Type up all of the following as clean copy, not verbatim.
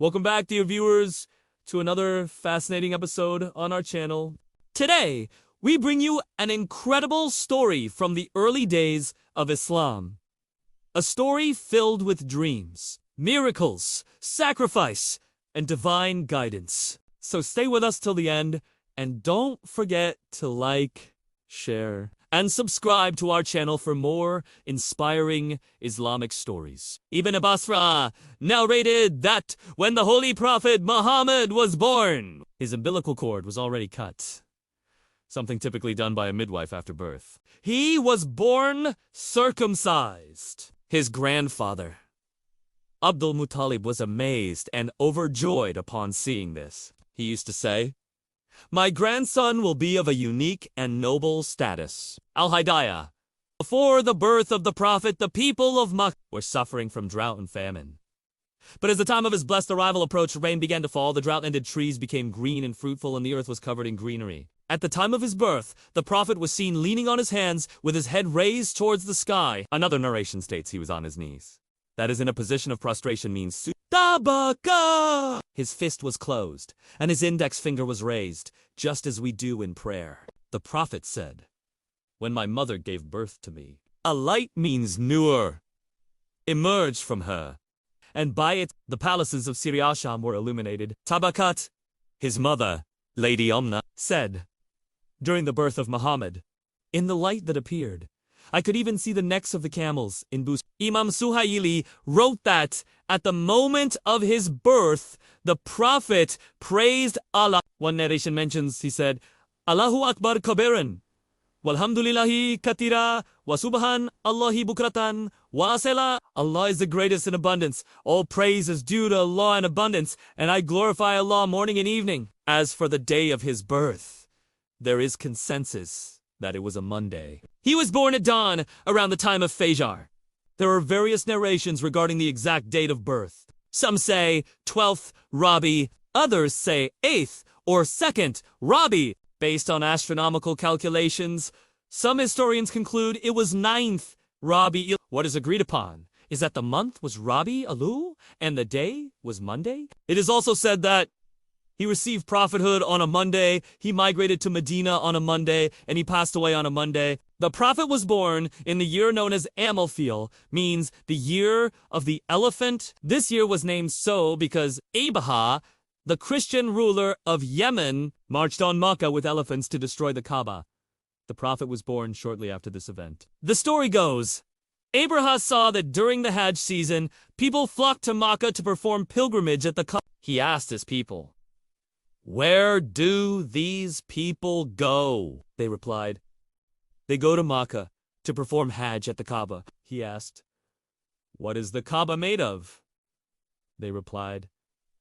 Welcome back, dear viewers, to another fascinating episode on our channel. Today, we bring you an incredible story from the early days of Islam. A story filled with dreams, miracles, sacrifice, and divine guidance. So stay with us till the end, and don't forget to like, share, and subscribe to our channel for more inspiring Islamic stories. Ibn Basra narrated that when the Holy Prophet Muhammad was born, his umbilical cord was already cut, something typically done by a midwife after birth. He was born circumcised. His grandfather, Abdul Muttalib, was amazed and overjoyed upon seeing this. He used to say, "My grandson will be of a unique and noble status." Al-Hidayah. Before the birth of the Prophet, the people of Makkah were suffering from drought and famine. But as the time of his blessed arrival approached, rain began to fall, the drought ended, trees became green and fruitful, and the earth was covered in greenery. At the time of his birth, the Prophet was seen leaning on his hands with his head raised towards the sky. Another narration states he was on his knees. That is, in a position of prostration, means Tabaka! His fist was closed, and his index finger was raised, just as we do in prayer. The Prophet said, "When my mother gave birth to me, a light, means nur, emerged from her, and by it the palaces of Seerat-un-Nabi were illuminated." Tabakat, his mother, Lady Omna, said, "During the birth of Muhammad, in the light that appeared, I could even see the necks of the camels in Bus." Imam Suhaili wrote that at the moment of his birth, the Prophet praised Allah. One narration mentions, he said, "Allahu Akbar kabiran, walhamdulillahi katira, wa subhan Allahi bukratan, wa asela." Allah is the greatest in abundance. All praise is due to Allah in abundance, and I glorify Allah morning and evening. As for the day of his birth, there is consensus that it was a Monday. He was born at dawn around the time of Fajr. There are various narrations regarding the exact date of birth. Some say 12th Rabi, others say 8th or 2nd Rabi. Based on astronomical calculations, some historians conclude it was 9th Rabi. What is agreed upon is that the month was Rabi Alu and the day was Monday. It is also said that he received prophethood on a Monday, he migrated to Medina on a Monday, and he passed away on a Monday. The Prophet was born in the year known as Amalfil, means the year of the elephant. This year was named so because Abaha, the Christian ruler of Yemen, marched on Makkah with elephants to destroy the Kaaba. The Prophet was born shortly after this event. The story goes, Abraha saw that during the Hajj season, people flocked to Makkah to perform pilgrimage at the Kaaba. He asked his people, "Where do these people go?" They replied, "They go to Makkah to perform Hajj at the Kaaba." He asked, "What is the Kaaba made of?" They replied,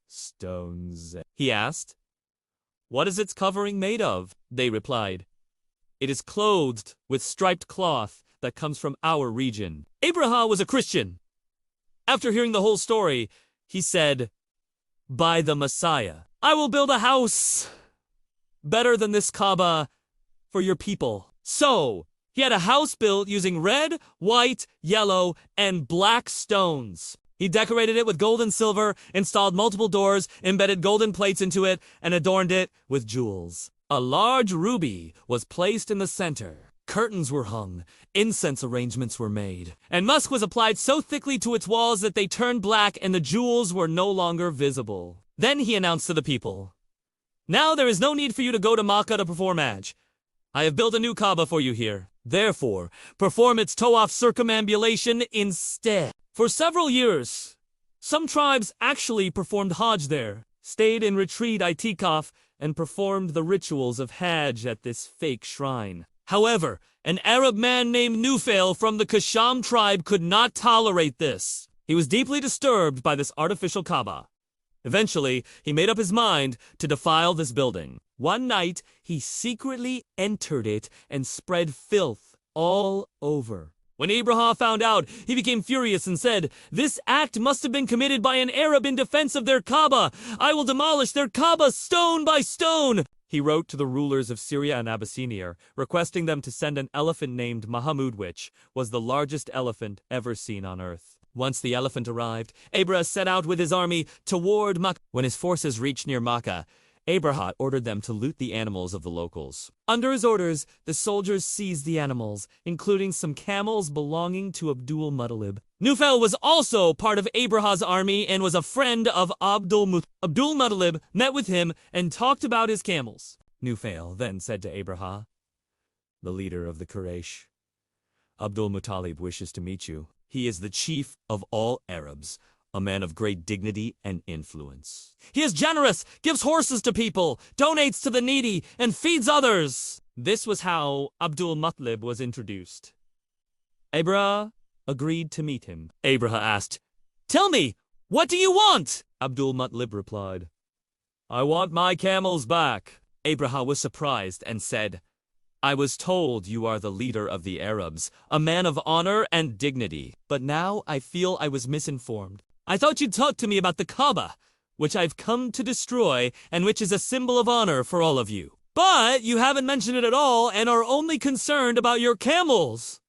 "Stones." He asked, "What is its covering made of?" They replied, "It is clothed with striped cloth that comes from our region." Abraham was a Christian. After hearing the whole story, he said, "By the Messiah, I will build a house better than this Kaaba for your people." So, he had a house built using red, white, yellow, and black stones. He decorated it with gold and silver, installed multiple doors, embedded golden plates into it, and adorned it with jewels. A large ruby was placed in the center. Curtains were hung, incense arrangements were made, and musk was applied so thickly to its walls that they turned black and the jewels were no longer visible. Then he announced to the people, "Now there is no need for you to go to Makkah to perform Hajj. I have built a new Kaaba for you here. Therefore, perform its tawaf circumambulation instead." For several years, some tribes actually performed Hajj there, stayed in retreat itikaf, and performed the rituals of Hajj at this fake shrine. However, an Arab man named Nufail from the Kasham tribe could not tolerate this. He was deeply disturbed by this artificial Kaaba. Eventually, he made up his mind to defile this building. One night, he secretly entered it and spread filth all over. When Abraham found out, he became furious and said, "This act must have been committed by an Arab in defense of their Kaaba. I will demolish their Kaaba stone by stone." He wrote to the rulers of Syria and Abyssinia, requesting them to send an elephant named Mahamud, which was the largest elephant ever seen on earth. Once the elephant arrived, Abrahah set out with his army toward Makkah. When his forces reached near Makkah, Abrahah ordered them to loot the animals of the locals. Under his orders, the soldiers seized the animals, including some camels belonging to Abdul-Muttalib. Nufail was also part of Abrahah's army and was a friend of Abdul-Muttalib. Abdul-Muttalib met with him and talked about his camels. Nufail then said to Abrahah, the leader of the Quraysh, Abdul-Muttalib wishes to meet you. He is the chief of all Arabs, a man of great dignity and influence. He is generous, gives horses to people, donates to the needy, and feeds others. This was how Abdul-Muttalib was introduced. Abrahah agreed to meet him. Abrahah asked, "Tell me, what do you want?" Abdul-Muttalib replied, "I want my camels back." Abrahah was surprised and said, "I was told you are the leader of the Arabs, a man of honor and dignity. But now I feel I was misinformed. I thought you'd talk to me about the Kaaba, which I've come to destroy and which is a symbol of honor for all of you. But you haven't mentioned it at all and are only concerned about your camels."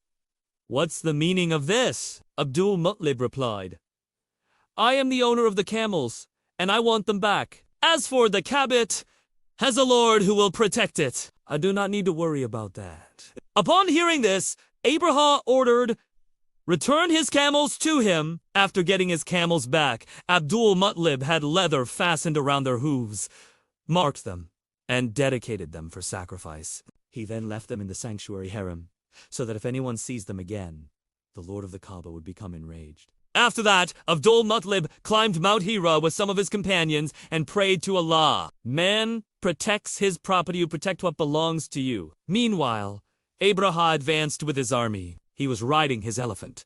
"What's the meaning of this?" Abdul-Muttalib replied. "I am the owner of the camels, and I want them back. As for the Kaaba, has a Lord who will protect it. I do not need to worry about that." Upon hearing this, Abrahah ordered, "Return his camels to him." After getting his camels back, Abdul-Muttalib had leather fastened around their hooves, marked them, and dedicated them for sacrifice. He then left them in the sanctuary harem, so that if anyone sees them again, the Lord of the Kaaba would become enraged. After that, Abdul-Muttalib climbed Mount Hira with some of his companions and prayed to Allah. Man protects his property, you protect what belongs to you. Meanwhile, Abrahah advanced with his army. He was riding his elephant,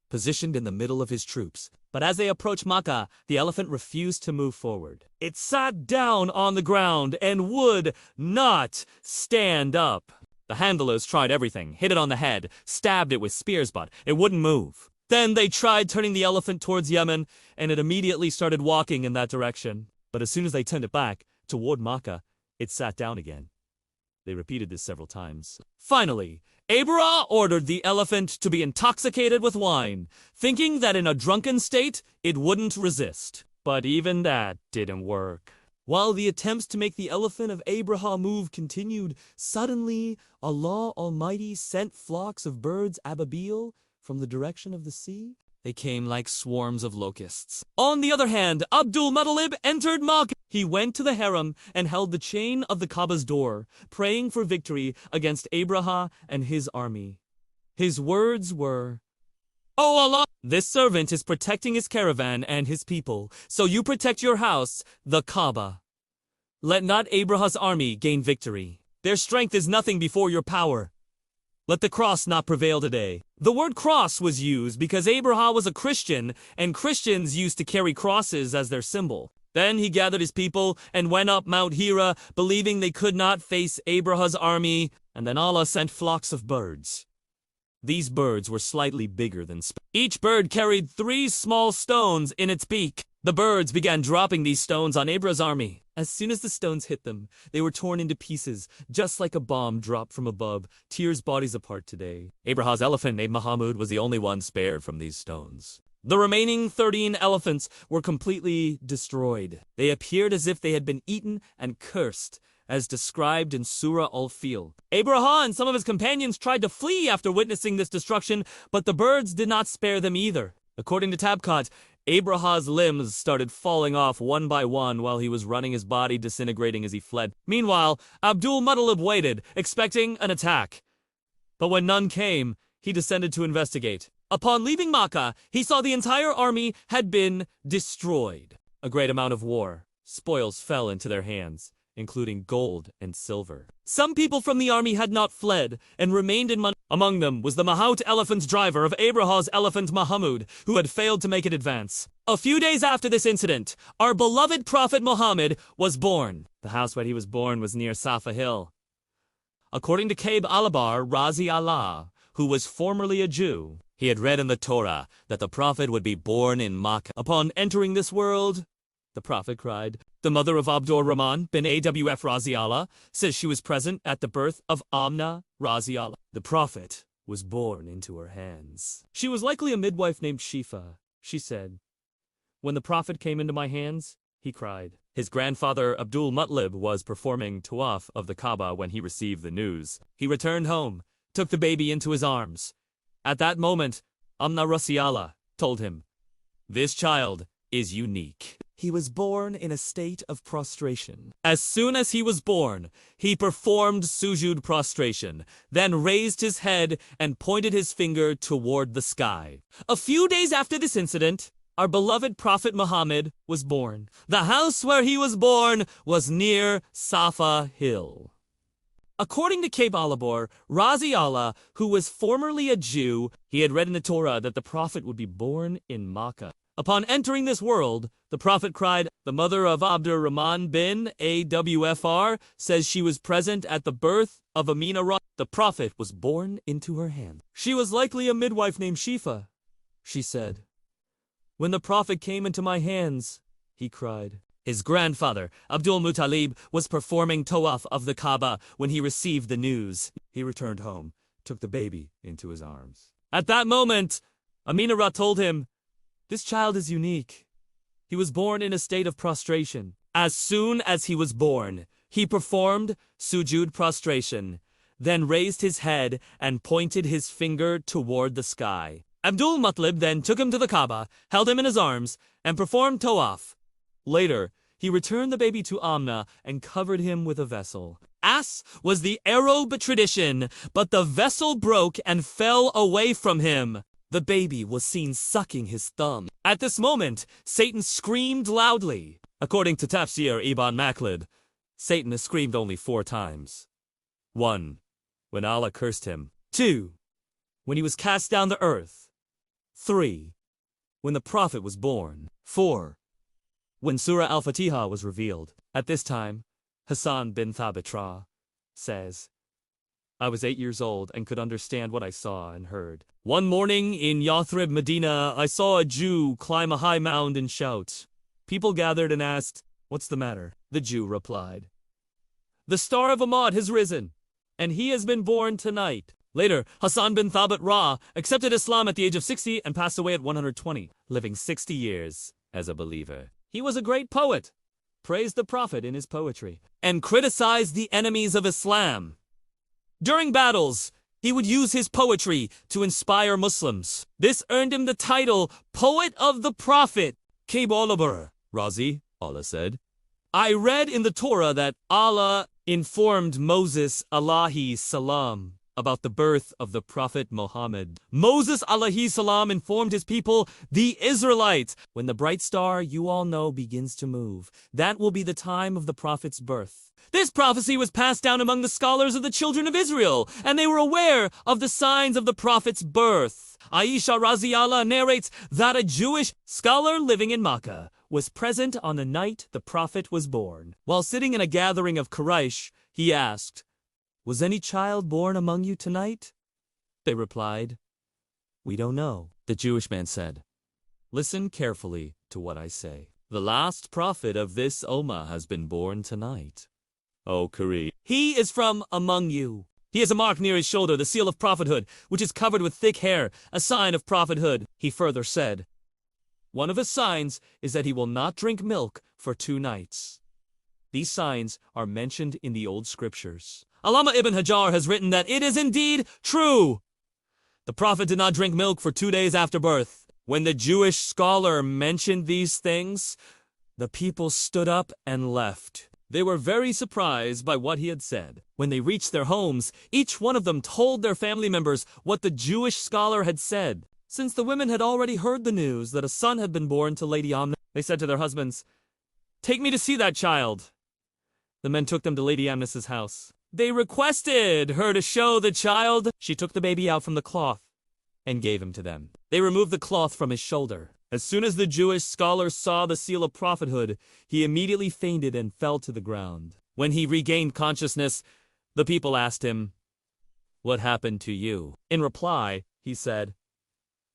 positioned in the middle of his troops. But as they approached Makkah, the elephant refused to move forward. It sat down on the ground and would not stand up. The handlers tried everything, hit it on the head, stabbed it with spears, but it wouldn't move. Then they tried turning the elephant towards Yemen, and it immediately started walking in that direction. But as soon as they turned it back toward Makkah, it sat down again. They repeated this several times. Finally, Abrahah ordered the elephant to be intoxicated with wine, thinking that in a drunken state it wouldn't resist. But even that didn't work. While the attempts to make the elephant of Abrahah move continued, suddenly Allah Almighty sent flocks of birds ababil from the direction of the sea. They came like swarms of locusts. On the other hand, Abdul-Muttalib entered Makkah. He went to the harem and held the chain of the Kaaba's door, praying for victory against Abrahah and his army. His words were, "O Allah, this servant is protecting his caravan and his people, so you protect your house, the Kaaba. Let not Abrahah's army gain victory. Their strength is nothing before your power. Let the cross not prevail today." The word cross was used because Abrahah was a Christian, and Christians used to carry crosses as their symbol. Then he gathered his people and went up Mount Hira, believing they could not face Abrahah's army, and then Allah sent flocks of birds. These birds were slightly bigger than sparrows. Each bird carried 3 small stones in its beak. The birds began dropping these stones on Abrahah's army. As soon as the stones hit them, they were torn into pieces, just like a bomb dropped from above, tears bodies apart today. Abrahah's elephant named Muhammad was the only one spared from these stones. The remaining 13 elephants were completely destroyed. They appeared as if they had been eaten and cursed, as described in Surah Al-Fil. Abrahah and some of his companions tried to flee after witnessing this destruction, but the birds did not spare them either. According to Tabqat, Abrahah's limbs started falling off one by one while he was running, his body disintegrating as he fled. Meanwhile, Abdul-Muttalib waited, expecting an attack. But when none came, he descended to investigate. Upon leaving Makkah, he saw the entire army had been destroyed. A great amount of war spoils fell into their hands, including gold and silver. Some people from the army had not fled and remained in Makkah. Among them was the Mahout elephant's driver of Abrahah's elephant Muhammad, who had failed to make it advance. A few days after this incident, our beloved Prophet Muhammad was born. The house where he was born was near Safa Hill. According to Kaib al-Ahbar Razi Allah, who was formerly a Jew, he had read in the Torah that the Prophet would be born in Makkah. Upon entering this world, the Prophet cried. The mother of Abdur Rahman bin Awf Razi Allah says she was present at the birth of Amna Razi Allah. The Prophet was born into her hands. She was likely a midwife named Shifa. she said. When the Prophet came into my hands, he cried. His grandfather Abdul Muttalib was performing tawaf of the Kaaba when he received the news. He returned home, took the baby into his arms. At that moment, Amna Rasiala told him, "This child is unique." He was born in a state of prostration. As soon as he was born, he performed sujud prostration, then raised his head and pointed his finger toward the sky. A few days after this incident, our beloved Prophet Muhammad was born. The house where he was born was near Safa Hill. According to Cape Alabor, Razi Allah, who was formerly a Jew, he had read in the Torah that the Prophet would be born in Makkah. Upon entering this world, the Prophet cried, "The mother of Abdurrahman bin Awfr says she was present at the birth of Aminah. The Prophet was born into her hand. She was likely a midwife named Shifa," she said. "When the Prophet came into my hands," he cried. His grandfather, Abdul Muttalib, was performing tawaf of the Kaaba when he received the news. He returned home, took the baby into his arms. At that moment, Aminah told him, "This child is unique. He was born in a state of prostration." As soon as he was born, he performed sujud prostration, then raised his head and pointed his finger toward the sky. Abdul Muttalib then took him to the Kaaba, held him in his arms, and performed tawaf. Later, he returned the baby to Amna and covered him with a vessel. As was the Arab tradition, but the vessel broke and fell away from him. The baby was seen sucking his thumb. At this moment, Satan screamed loudly. According to Tafsir Ibn Makhlad, Satan has screamed only 4 times. 1. When Allah cursed him. 2. When he was cast down to earth. 3. When the Prophet was born. 4. When Surah Al-Fatiha was revealed. At this time, Hassan bin Thabit says, "I was 8 years old and could understand what I saw and heard. One morning in Yathrib, Medina, I saw a Jew climb a high mound and shout. People gathered and asked, 'What's the matter?' The Jew replied, 'The star of Ahmad has risen, and he has been born tonight.' Later, Hassan bin Thabit accepted Islam at the age of 60 and passed away at 120, living 60 years as a believer. He was a great poet, praised the Prophet in his poetry, and criticized the enemies of Islam. During battles, he would use his poetry to inspire Muslims. This earned him the title Poet of the Prophet. Cape Alabor, Razi, Allah said, "I read in the Torah that Allah informed Moses alayhi salam about the birth of the Prophet Muhammad. Moses alayhi salam informed his people, the Israelites, when the bright star you all know begins to move, that will be the time of the Prophet's birth. This prophecy was passed down among the scholars of the children of Israel, and they were aware of the signs of the Prophet's birth. Aisha Raziallah narrates that a Jewish scholar living in Makkah was present on the night the Prophet was born. While sitting in a gathering of Quraysh, he asked, 'Was any child born among you tonight?' They replied, 'We don't know.' The Jewish man said, 'Listen carefully to what I say. The last prophet of this Ummah has been born tonight. O Kareem, he is from among you. He has a mark near his shoulder, the seal of prophethood, which is covered with thick hair, a sign of prophethood.' He further said, 'One of his signs is that he will not drink milk for 2 nights. These signs are mentioned in the old scriptures. Allama ibn Hajar has written that it is indeed true. The Prophet did not drink milk for 2 days after birth. When the Jewish scholar mentioned these things, the people stood up and left. They were very surprised by what he had said. When they reached their homes, each one of them told their family members what the Jewish scholar had said. Since the women had already heard the news that a son had been born to Lady Amna, they said to their husbands, 'Take me to see that child.' The men took them to Lady Amna's house. They requested her to show the child. She took the baby out from the cloth and gave him to them. They removed the cloth from his shoulder. As soon as the Jewish scholar saw the seal of prophethood, he immediately fainted and fell to the ground. When he regained consciousness, the people asked him, 'What happened to you?' In reply, he said,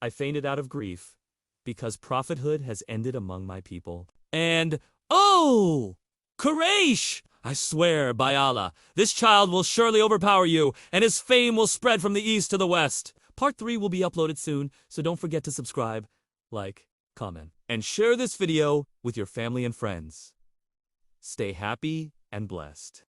'I fainted out of grief because prophethood has ended among my people. And, oh, Quraysh! I swear by Allah, this child will surely overpower you, and his fame will spread from the east to the west.' Part 3 will be uploaded soon, so don't forget to subscribe, like, comment, and share this video with your family and friends. Stay happy and blessed.